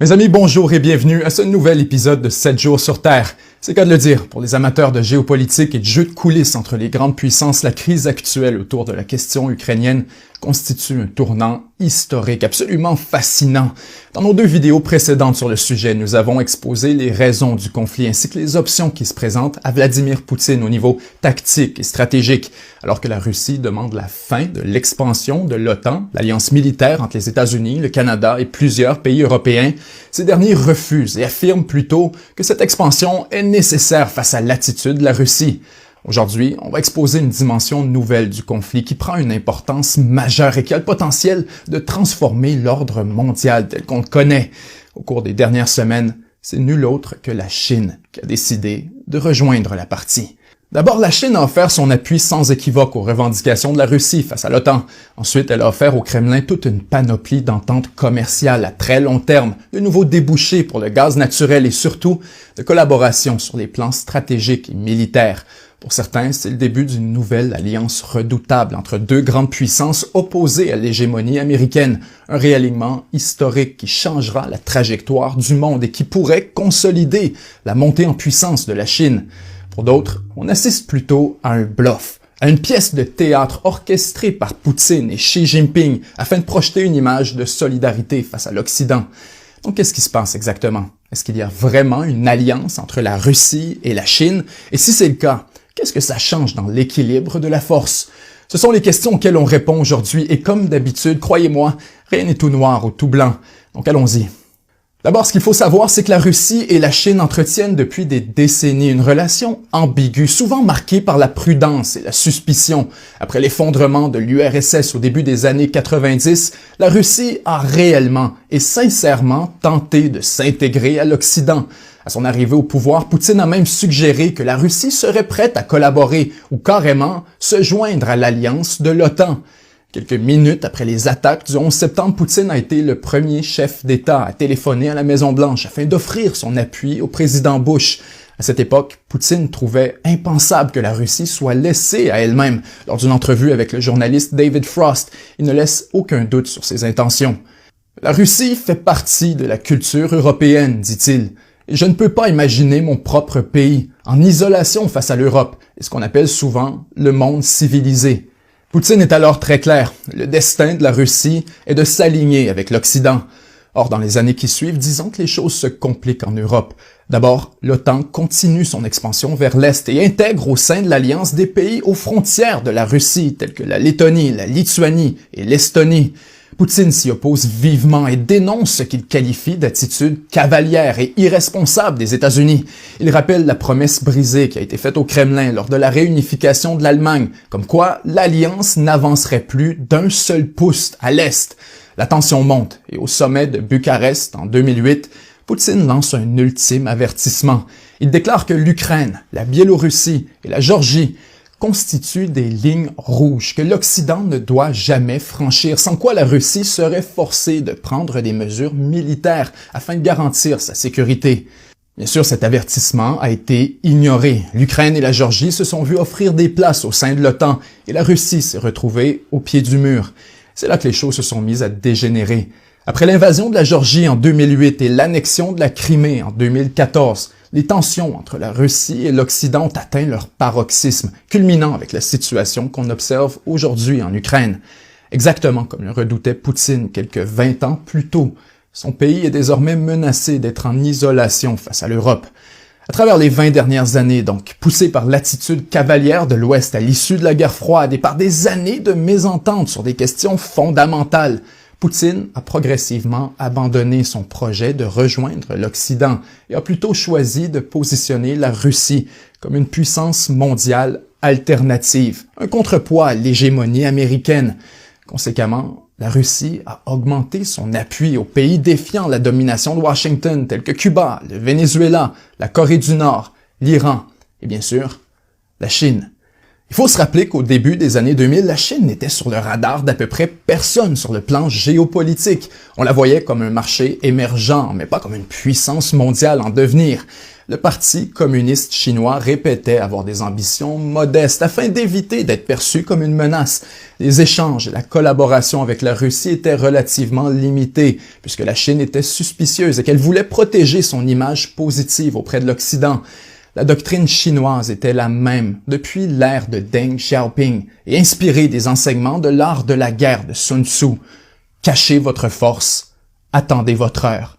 Mes amis, bonjour et bienvenue à ce nouvel épisode de 7 jours sur Terre. C'est le cas de le dire, pour les amateurs de géopolitique et de jeux de coulisses entre les grandes puissances, la crise actuelle autour de la question ukrainienne constitue un tournant historique absolument fascinant. Dans nos deux vidéos précédentes sur le sujet, nous avons exposé les raisons du conflit ainsi que les options qui se présentent à Vladimir Poutine au niveau tactique et stratégique, alors que la Russie demande la fin de l'expansion de l'OTAN, l'alliance militaire entre les États-Unis, le Canada et plusieurs pays européens. Ces derniers refusent et affirment plutôt que cette expansion est nécessaire face à l'attitude de la Russie. Aujourd'hui, on va exposer une dimension nouvelle du conflit qui prend une importance majeure et qui a le potentiel de transformer l'ordre mondial tel qu'on le connaît. Au cours des dernières semaines, c'est nul autre que la Chine qui a décidé de rejoindre la partie. D'abord, la Chine a offert son appui sans équivoque aux revendications de la Russie face à l'OTAN. Ensuite, elle a offert au Kremlin toute une panoplie d'ententes commerciales à très long terme, de nouveaux débouchés pour le gaz naturel et surtout de collaboration sur les plans stratégiques et militaires. Pour certains, c'est le début d'une nouvelle alliance redoutable entre deux grandes puissances opposées à l'hégémonie américaine, un réalignement historique qui changera la trajectoire du monde et qui pourrait consolider la montée en puissance de la Chine. Pour d'autres, on assiste plutôt à un bluff, à une pièce de théâtre orchestrée par Poutine et Xi Jinping afin de projeter une image de solidarité face à l'Occident. Donc qu'est-ce qui se passe exactement? Est-ce qu'il y a vraiment une alliance entre la Russie et la Chine? Et si c'est le cas, qu'est-ce que ça change dans l'équilibre de la force? Ce sont les questions auxquelles on répond aujourd'hui et comme d'habitude, croyez-moi, rien n'est tout noir ou tout blanc. Donc allons-y. D'abord, ce qu'il faut savoir, c'est que la Russie et la Chine entretiennent depuis des décennies une relation ambiguë, souvent marquée par la prudence et la suspicion. Après l'effondrement de l'URSS au début des années 90, la Russie a réellement et sincèrement tenté de s'intégrer à l'Occident. À son arrivée au pouvoir, Poutine a même suggéré que la Russie serait prête à collaborer ou carrément se joindre à l'alliance de l'OTAN. Quelques minutes après les attaques du 11 septembre, Poutine a été le premier chef d'État à téléphoner à la Maison-Blanche afin d'offrir son appui au président Bush. À cette époque, Poutine trouvait impensable que la Russie soit laissée à elle-même. Lors d'une entrevue avec le journaliste David Frost, il ne laisse aucun doute sur ses intentions. « La Russie fait partie de la culture européenne, dit-il. Et je ne peux pas imaginer mon propre pays en isolation face à l'Europe et ce qu'on appelle souvent le monde civilisé. » Poutine est alors très clair, le destin de la Russie est de s'aligner avec l'Occident. Or, dans les années qui suivent, disons que les choses se compliquent en Europe. D'abord, l'OTAN continue son expansion vers l'Est et intègre au sein de l'Alliance des pays aux frontières de la Russie, tels que la Lettonie, la Lituanie et l'Estonie. Poutine s'y oppose vivement et dénonce ce qu'il qualifie d'attitude cavalière et irresponsable des États-Unis. Il rappelle la promesse brisée qui a été faite au Kremlin lors de la réunification de l'Allemagne, comme quoi l'alliance n'avancerait plus d'un seul pouce à l'Est. La tension monte et au sommet de Bucarest en 2008, Poutine lance un ultime avertissement. Il déclare que l'Ukraine, la Biélorussie et la Géorgie constituent des lignes rouges que l'Occident ne doit jamais franchir, sans quoi la Russie serait forcée de prendre des mesures militaires afin de garantir sa sécurité. Bien sûr, cet avertissement a été ignoré. L'Ukraine et la Géorgie se sont vues offrir des places au sein de l'OTAN et la Russie s'est retrouvée au pied du mur. C'est là que les choses se sont mises à dégénérer. Après l'invasion de la Géorgie en 2008 et l'annexion de la Crimée en 2014, les tensions entre la Russie et l'Occident ont atteint leur paroxysme, culminant avec la situation qu'on observe aujourd'hui en Ukraine. Exactement comme le redoutait Poutine quelques 20 ans plus tôt, son pays est désormais menacé d'être en isolation face à l'Europe. À travers les 20 dernières années, donc, poussé par l'attitude cavalière de l'Ouest à l'issue de la guerre froide et par des années de mésentente sur des questions fondamentales, Poutine a progressivement abandonné son projet de rejoindre l'Occident et a plutôt choisi de positionner la Russie comme une puissance mondiale alternative, un contrepoids à l'hégémonie américaine. Conséquemment, la Russie a augmenté son appui aux pays défiant la domination de Washington, tels que Cuba, le Venezuela, la Corée du Nord, l'Iran et bien sûr, la Chine. Il faut se rappeler qu'au début des années 2000, la Chine n'était sur le radar d'à peu près personne sur le plan géopolitique. On la voyait comme un marché émergent, mais pas comme une puissance mondiale en devenir. Le Parti communiste chinois répétait avoir des ambitions modestes afin d'éviter d'être perçu comme une menace. Les échanges et la collaboration avec la Russie étaient relativement limités, puisque la Chine était suspicieuse et qu'elle voulait protéger son image positive auprès de l'Occident. La doctrine chinoise était la même depuis l'ère de Deng Xiaoping et inspirée des enseignements de l'art de la guerre de Sun Tzu. Cachez votre force, attendez votre heure.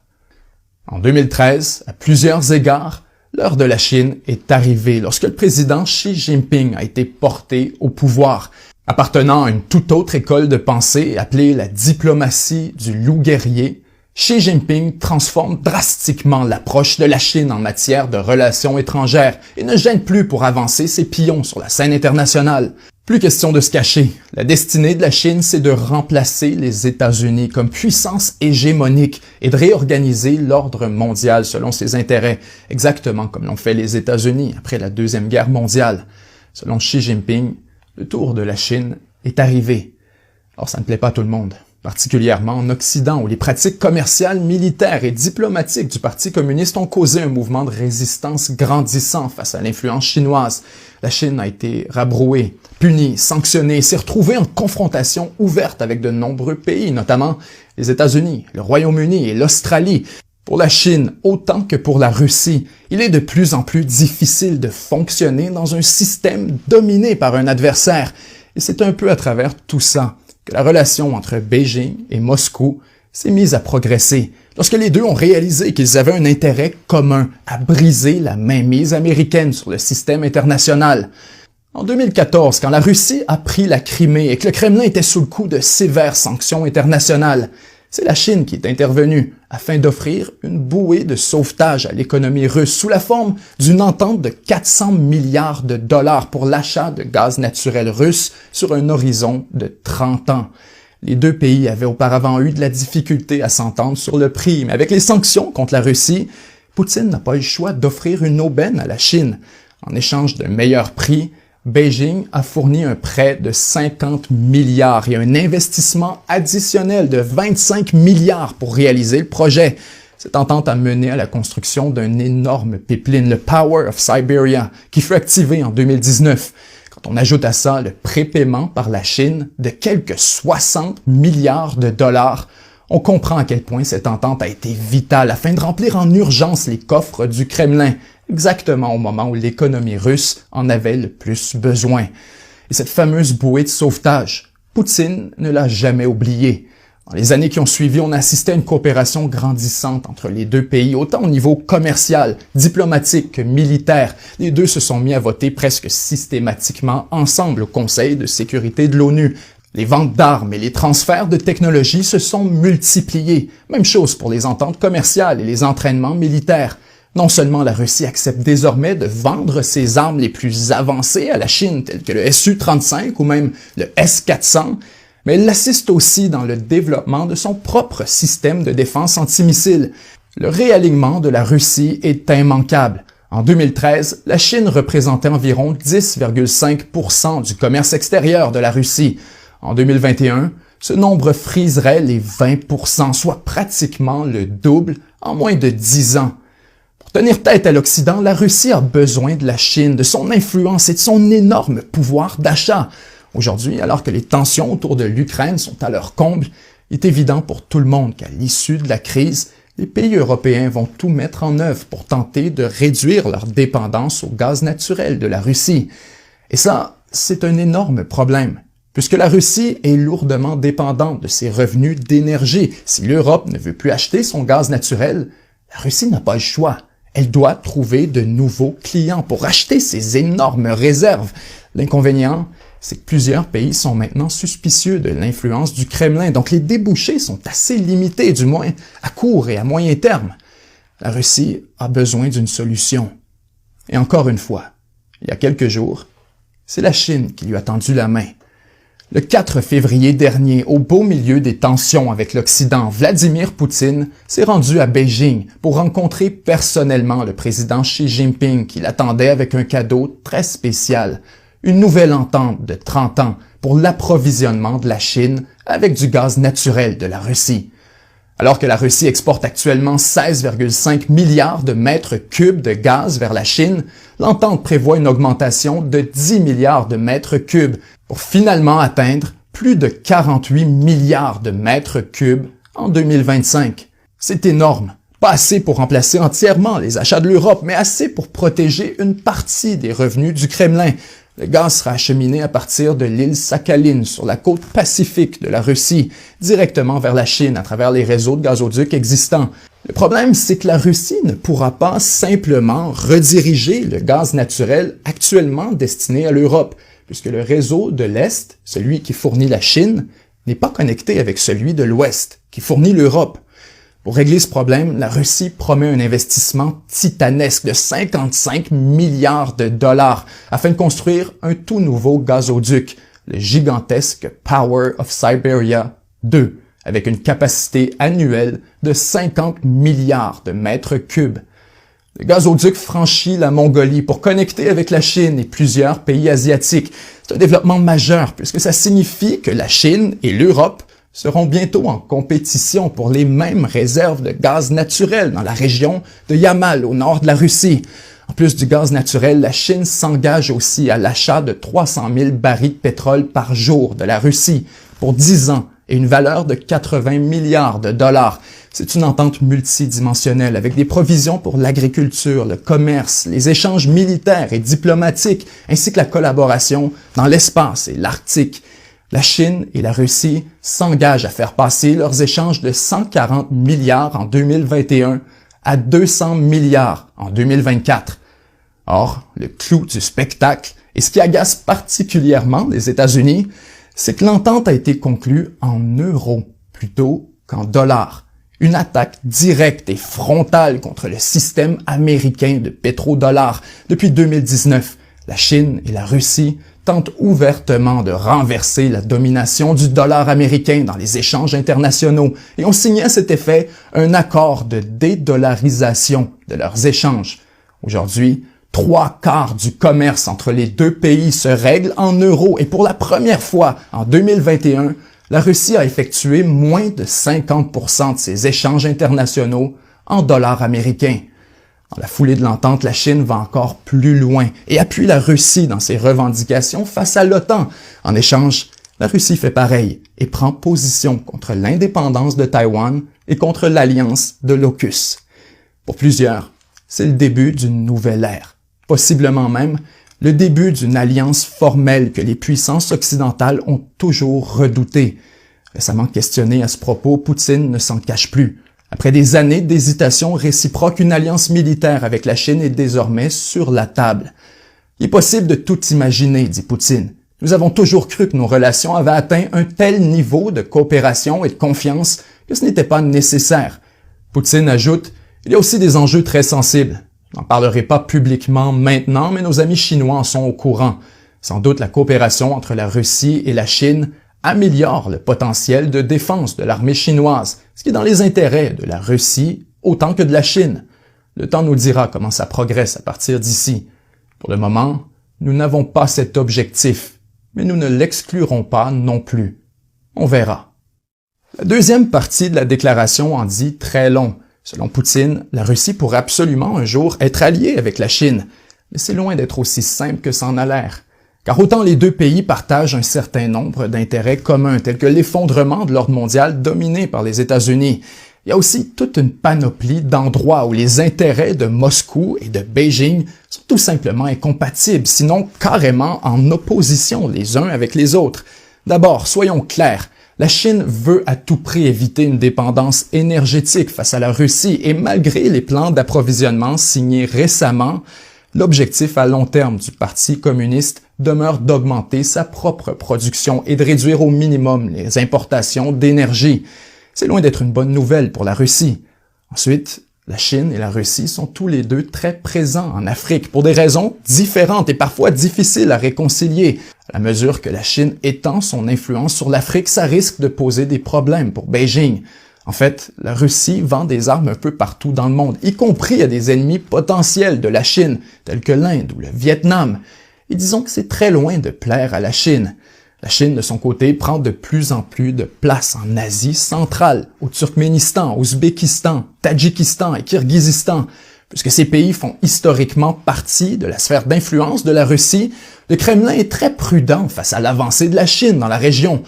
En 2013, à plusieurs égards, l'heure de la Chine est arrivée lorsque le président Xi Jinping a été porté au pouvoir. Appartenant à une toute autre école de pensée appelée la diplomatie du loup guerrier, Xi Jinping transforme drastiquement l'approche de la Chine en matière de relations étrangères et ne gêne plus pour avancer ses pions sur la scène internationale. Plus question de se cacher, la destinée de la Chine, c'est de remplacer les États-Unis comme puissance hégémonique et de réorganiser l'ordre mondial selon ses intérêts, exactement comme l'ont fait les États-Unis après la Deuxième Guerre mondiale. Selon Xi Jinping, le tour de la Chine est arrivé. Or, ça ne plaît pas à tout le monde, particulièrement en Occident, où les pratiques commerciales, militaires et diplomatiques du Parti communiste ont causé un mouvement de résistance grandissant face à l'influence chinoise. La Chine a été rabrouée, punie, sanctionnée, s'est retrouvée en confrontation ouverte avec de nombreux pays, notamment les États-Unis, le Royaume-Uni et l'Australie. Pour la Chine, autant que pour la Russie, il est de plus en plus difficile de fonctionner dans un système dominé par un adversaire. Et c'est un peu à travers tout ça que la relation entre Beijing et Moscou s'est mise à progresser, lorsque les deux ont réalisé qu'ils avaient un intérêt commun à briser la mainmise américaine sur le système international. En 2014, quand la Russie a pris la Crimée et que le Kremlin était sous le coup de sévères sanctions internationales, c'est la Chine qui est intervenue afin d'offrir une bouée de sauvetage à l'économie russe sous la forme d'une entente de 400 milliards de dollars pour l'achat de gaz naturel russe sur un horizon de 30 ans. Les deux pays avaient auparavant eu de la difficulté à s'entendre sur le prix, mais avec les sanctions contre la Russie, Poutine n'a pas eu le choix d'offrir une aubaine à la Chine. En échange d'un meilleur prix, Beijing a fourni un prêt de 50 milliards et un investissement additionnel de 25 milliards pour réaliser le projet. Cette entente a mené à la construction d'un énorme pipeline, le Power of Siberia, qui fut activé en 2019. Quand on ajoute à ça le prépaiement par la Chine de quelques 60 milliards de dollars, on comprend à quel point cette entente a été vitale afin de remplir en urgence les coffres du Kremlin, exactement au moment où l'économie russe en avait le plus besoin. Et cette fameuse bouée de sauvetage, Poutine ne l'a jamais oubliée. Dans les années qui ont suivi, on assistait à une coopération grandissante entre les deux pays, autant au niveau commercial, diplomatique que militaire. Les deux se sont mis à voter presque systématiquement ensemble au Conseil de sécurité de l'ONU. Les ventes d'armes et les transferts de technologies se sont multipliés. Même chose pour les ententes commerciales et les entraînements militaires. Non seulement la Russie accepte désormais de vendre ses armes les plus avancées à la Chine, telles que le Su-35 ou même le S-400, mais elle l'assiste aussi dans le développement de son propre système de défense antimissile. Le réalignement de la Russie est immanquable. En 2013, la Chine représentait environ 10,5% du commerce extérieur de la Russie. En 2021, ce nombre friserait les 20%, soit pratiquement le double en moins de 10 ans. Pour tenir tête à l'Occident, la Russie a besoin de la Chine, de son influence et de son énorme pouvoir d'achat. Aujourd'hui, alors que les tensions autour de l'Ukraine sont à leur comble, il est évident pour tout le monde qu'à l'issue de la crise, les pays européens vont tout mettre en œuvre pour tenter de réduire leur dépendance au gaz naturel de la Russie. Et ça, c'est un énorme problème, puisque la Russie est lourdement dépendante de ses revenus d'énergie. Si l'Europe ne veut plus acheter son gaz naturel, la Russie n'a pas le choix. Elle doit trouver de nouveaux clients pour acheter ses énormes réserves. L'inconvénient, c'est que plusieurs pays sont maintenant suspicieux de l'influence du Kremlin, donc les débouchés sont assez limités, du moins à court et à moyen terme. La Russie a besoin d'une solution. Et encore une fois, il y a quelques jours, c'est la Chine qui lui a tendu la main. Le 4 février dernier, au beau milieu des tensions avec l'Occident, Vladimir Poutine s'est rendu à Beijing pour rencontrer personnellement le président Xi Jinping qui l'attendait avec un cadeau très spécial, une nouvelle entente de 30 ans pour l'approvisionnement de la Chine avec du gaz naturel de la Russie. Alors que la Russie exporte actuellement 16,5 milliards de mètres cubes de gaz vers la Chine, l'entente prévoit une augmentation de 10 milliards de mètres cubes pour finalement atteindre plus de 48 milliards de mètres cubes en 2025. C'est énorme. Pas assez pour remplacer entièrement les achats de l'Europe, mais assez pour protéger une partie des revenus du Kremlin. Le gaz sera acheminé à partir de l'île Sakhaline sur la côte pacifique de la Russie, directement vers la Chine à travers les réseaux de gazoducs existants. Le problème, c'est que la Russie ne pourra pas simplement rediriger le gaz naturel actuellement destiné à l'Europe, puisque le réseau de l'Est, celui qui fournit la Chine, n'est pas connecté avec celui de l'Ouest, qui fournit l'Europe. Pour régler ce problème, la Russie promet un investissement titanesque de 55 milliards de dollars afin de construire un tout nouveau gazoduc, le gigantesque Power of Siberia 2, avec une capacité annuelle de 50 milliards de mètres cubes. Le gazoduc franchit la Mongolie pour connecter avec la Chine et plusieurs pays asiatiques. C'est un développement majeur puisque ça signifie que la Chine et l'Europe seront bientôt en compétition pour les mêmes réserves de gaz naturel dans la région de Yamal, au nord de la Russie. En plus du gaz naturel, la Chine s'engage aussi à l'achat de 300 000 barils de pétrole par jour de la Russie pour 10 ans et une valeur de 80 milliards de dollars. C'est une entente multidimensionnelle avec des provisions pour l'agriculture, le commerce, les échanges militaires et diplomatiques, ainsi que la collaboration dans l'espace et l'Arctique. La Chine et la Russie s'engagent à faire passer leurs échanges de 140 milliards en 2021 à 200 milliards en 2024. Or, le clou du spectacle, et ce qui agace particulièrement les États-Unis, c'est que l'entente a été conclue en euros plutôt qu'en dollars. Une attaque directe et frontale contre le système américain de pétrodollars. Depuis 2019, la Chine et la Russie tentent ouvertement de renverser la domination du dollar américain dans les échanges internationaux et ont signé à cet effet un accord de dédollarisation de leurs échanges. Aujourd'hui, 3/4 du commerce entre les deux pays se règle en euros et pour la première fois en 2021, la Russie a effectué moins de 50% de ses échanges internationaux en dollars américains. Dans la foulée de l'entente, la Chine va encore plus loin et appuie la Russie dans ses revendications face à l'OTAN. En échange, la Russie fait pareil et prend position contre l'indépendance de Taïwan et contre l'alliance de l'AUKUS. Pour plusieurs, c'est le début d'une nouvelle ère, possiblement même le début d'une alliance formelle que les puissances occidentales ont toujours redoutée. Récemment questionné à ce propos, Poutine ne s'en cache plus. Après des années d'hésitation réciproque, une alliance militaire avec la Chine est désormais sur la table. Il est possible de tout imaginer, dit Poutine. Nous avons toujours cru que nos relations avaient atteint un tel niveau de coopération et de confiance que ce n'était pas nécessaire. Poutine ajoute, il y a aussi des enjeux très sensibles. Je n'en parlerai pas publiquement maintenant, mais nos amis chinois en sont au courant. Sans doute la coopération entre la Russie et la Chine améliore le potentiel de défense de l'armée chinoise, ce qui est dans les intérêts de la Russie autant que de la Chine. Le temps nous dira comment ça progresse à partir d'ici. Pour le moment, nous n'avons pas cet objectif, mais nous ne l'exclurons pas non plus. On verra. La deuxième partie de la déclaration en dit très long. Selon Poutine, la Russie pourrait absolument un jour être alliée avec la Chine, mais c'est loin d'être aussi simple que ça en a l'air. Car autant les deux pays partagent un certain nombre d'intérêts communs, tels que l'effondrement de l'ordre mondial dominé par les États-Unis, il y a aussi toute une panoplie d'endroits où les intérêts de Moscou et de Beijing sont tout simplement incompatibles, sinon carrément en opposition les uns avec les autres. D'abord, soyons clairs, la Chine veut à tout prix éviter une dépendance énergétique face à la Russie et malgré les plans d'approvisionnement signés récemment, l'objectif à long terme du Parti communiste demeure d'augmenter sa propre production et de réduire au minimum les importations d'énergie. C'est loin d'être une bonne nouvelle pour la Russie. Ensuite, la Chine et la Russie sont tous les deux très présents en Afrique pour des raisons différentes et parfois difficiles à réconcilier. À la mesure que la Chine étend son influence sur l'Afrique, ça risque de poser des problèmes pour Beijing. En fait, la Russie vend des armes un peu partout dans le monde, y compris à des ennemis potentiels de la Chine, tels que l'Inde ou le Vietnam. Et disons que c'est très loin de plaire à la Chine. La Chine, de son côté, prend de plus en plus de place en Asie centrale, au Turkménistan, Ouzbékistan, Tadjikistan et Kirghizistan. Puisque ces pays font historiquement partie de la sphère d'influence de la Russie, le Kremlin est très prudent face à l'avancée de la Chine dans la région.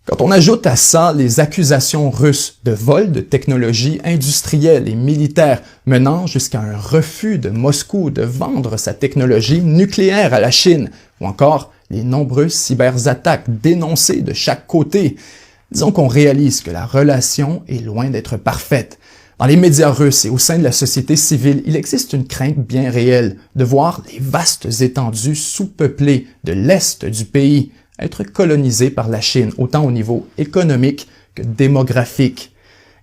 Quand on ajoute à ça les accusations russes de vol de technologies industrielles et militaires menant jusqu'à un refus de Moscou de vendre sa technologie nucléaire à la Chine, ou encore les nombreuses cyberattaques dénoncées de chaque côté, disons qu'on réalise que la relation est loin d'être parfaite. Dans les médias russes et au sein de la société civile, il existe une crainte bien réelle de voir les vastes étendues sous-peuplées de l'Est du pays être colonisées par la Chine, autant au niveau économique que démographique.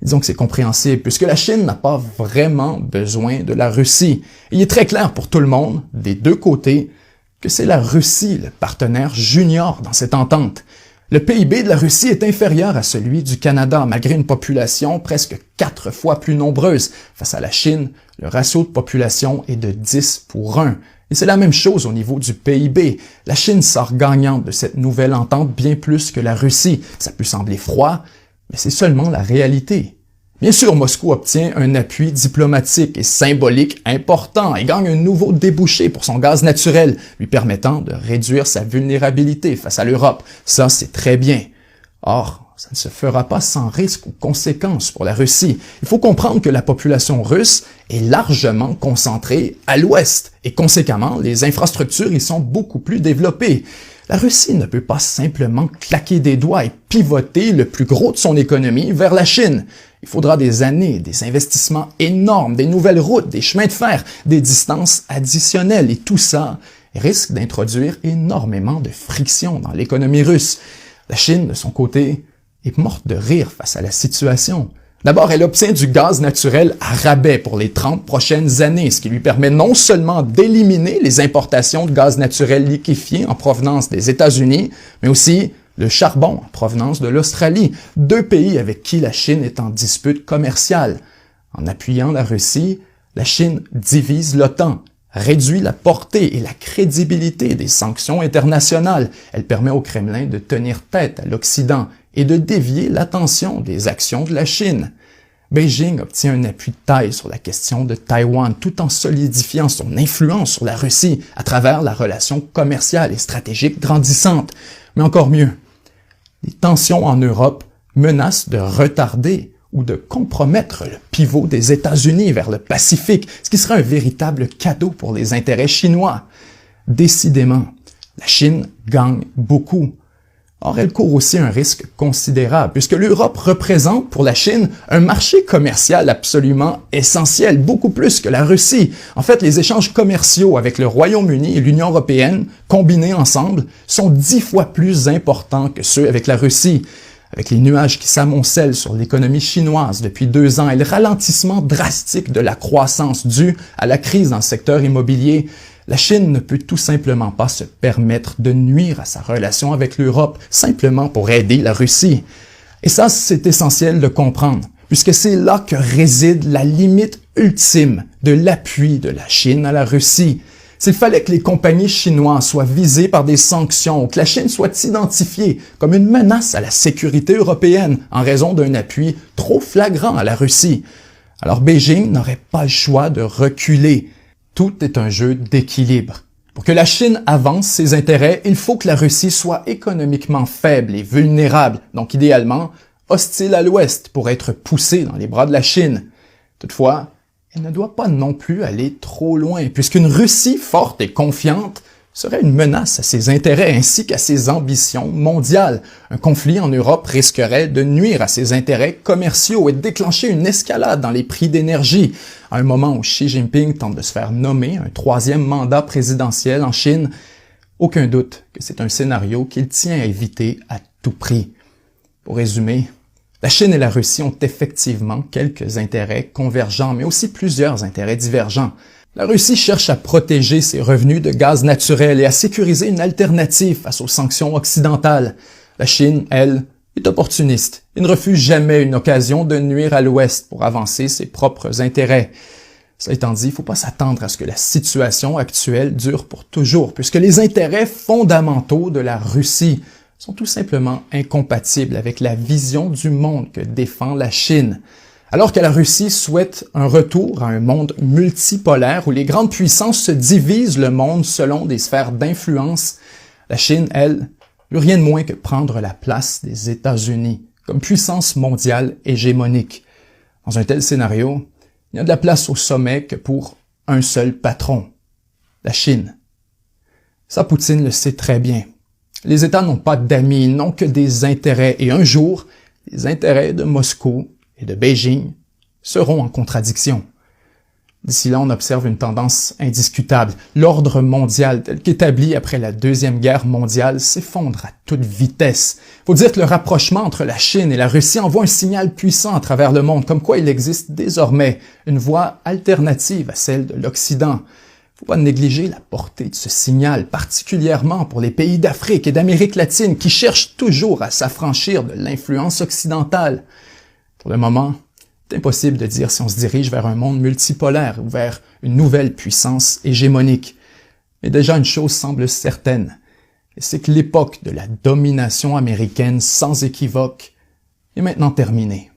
Disons que c'est compréhensible, puisque la Chine n'a pas vraiment besoin de la Russie. Il est très clair pour tout le monde, des deux côtés, que c'est la Russie le partenaire junior dans cette entente. Le PIB de la Russie est inférieur à celui du Canada, malgré une population presque 4 fois plus nombreuse. Face à la Chine, le ratio de population est de 10 pour 1. Et c'est la même chose au niveau du PIB. La Chine sort gagnante de cette nouvelle entente bien plus que la Russie. Ça peut sembler froid, mais c'est seulement la réalité. Bien sûr, Moscou obtient un appui diplomatique et symbolique important et gagne un nouveau débouché pour son gaz naturel, lui permettant de réduire sa vulnérabilité face à l'Europe. Ça, c'est très bien. Or, ça ne se fera pas sans risque ou conséquences pour la Russie. Il faut comprendre que la population russe est largement concentrée à l'ouest et conséquemment, les infrastructures y sont beaucoup plus développées. La Russie ne peut pas simplement claquer des doigts et pivoter le plus gros de son économie vers la Chine. Il faudra des années, des investissements énormes, des nouvelles routes, des chemins de fer, des distances additionnelles et tout ça risque d'introduire énormément de friction dans l'économie russe. La Chine, de son côté, est morte de rire face à la situation. D'abord, elle obtient du gaz naturel à rabais pour les 30 prochaines années, ce qui lui permet non seulement d'éliminer les importations de gaz naturel liquéfié en provenance des États-Unis, mais aussi le charbon en provenance de l'Australie, deux pays avec qui la Chine est en dispute commerciale. En appuyant la Russie, la Chine divise l'OTAN, réduit la portée et la crédibilité des sanctions internationales. Elle permet au Kremlin de tenir tête à l'Occident et de dévier l'attention des actions de la Chine. Beijing obtient un appui de taille sur la question de Taïwan tout en solidifiant son influence sur la Russie à travers la relation commerciale et stratégique grandissante. Mais encore mieux, les tensions en Europe menacent de retarder ou de compromettre le pivot des États-Unis vers le Pacifique, ce qui serait un véritable cadeau pour les intérêts chinois. Décidément, la Chine gagne beaucoup. Or, elle court aussi un risque considérable, puisque l'Europe représente pour la Chine un marché commercial absolument essentiel, beaucoup plus que la Russie. En fait, les échanges commerciaux avec le Royaume-Uni et l'Union européenne, combinés ensemble, sont 10 fois plus importants que ceux avec la Russie. Avec les nuages qui s'amoncellent sur l'économie chinoise depuis 2 ans et le ralentissement drastique de la croissance due à la crise dans le secteur immobilier, la Chine ne peut tout simplement pas se permettre de nuire à sa relation avec l'Europe simplement pour aider la Russie. Et ça, c'est essentiel de comprendre, puisque c'est là que réside la limite ultime de l'appui de la Chine à la Russie. S'il fallait que les compagnies chinoises soient visées par des sanctions ou que la Chine soit identifiée comme une menace à la sécurité européenne en raison d'un appui trop flagrant à la Russie, alors Beijing n'aurait pas le choix de reculer. Tout est un jeu d'équilibre. Pour que la Chine avance ses intérêts, il faut que la Russie soit économiquement faible et vulnérable, donc idéalement hostile à l'Ouest pour être poussée dans les bras de la Chine. Toutefois, elle ne doit pas non plus aller trop loin, puisqu'une Russie forte et confiante serait une menace à ses intérêts ainsi qu'à ses ambitions mondiales. Un conflit en Europe risquerait de nuire à ses intérêts commerciaux et de déclencher une escalade dans les prix d'énergie. À un moment où Xi Jinping tente de se faire nommer un 3e mandat présidentiel en Chine, aucun doute que c'est un scénario qu'il tient à éviter à tout prix. Pour résumer, la Chine et la Russie ont effectivement quelques intérêts convergents, mais aussi plusieurs intérêts divergents. La Russie cherche à protéger ses revenus de gaz naturel et à sécuriser une alternative face aux sanctions occidentales. La Chine, elle, est opportuniste et ne refuse jamais une occasion de nuire à l'Ouest pour avancer ses propres intérêts. Cela étant dit, il ne faut pas s'attendre à ce que la situation actuelle dure pour toujours, puisque les intérêts fondamentaux de la Russie sont tout simplement incompatibles avec la vision du monde que défend la Chine. Alors que la Russie souhaite un retour à un monde multipolaire où les grandes puissances se divisent le monde selon des sphères d'influence, la Chine, elle, veut rien de moins que prendre la place des États-Unis comme puissance mondiale hégémonique. Dans un tel scénario, il n'y a de la place au sommet que pour un seul patron, la Chine. Ça, Poutine le sait très bien. Les États n'ont pas d'amis, ils n'ont que des intérêts, et un jour, les intérêts de Moscou et de Beijing seront en contradiction. D'ici là, on observe une tendance indiscutable. L'ordre mondial, tel qu'établi après la Deuxième Guerre mondiale, s'effondre à toute vitesse. Faut dire que le rapprochement entre la Chine et la Russie envoie un signal puissant à travers le monde, comme quoi il existe désormais une voie alternative à celle de l'Occident. Faut pas négliger la portée de ce signal, particulièrement pour les pays d'Afrique et d'Amérique latine qui cherchent toujours à s'affranchir de l'influence occidentale. Pour le moment, c'est impossible de dire si on se dirige vers un monde multipolaire ou vers une nouvelle puissance hégémonique. Mais déjà une chose semble certaine, et c'est que l'époque de la domination américaine sans équivoque est maintenant terminée.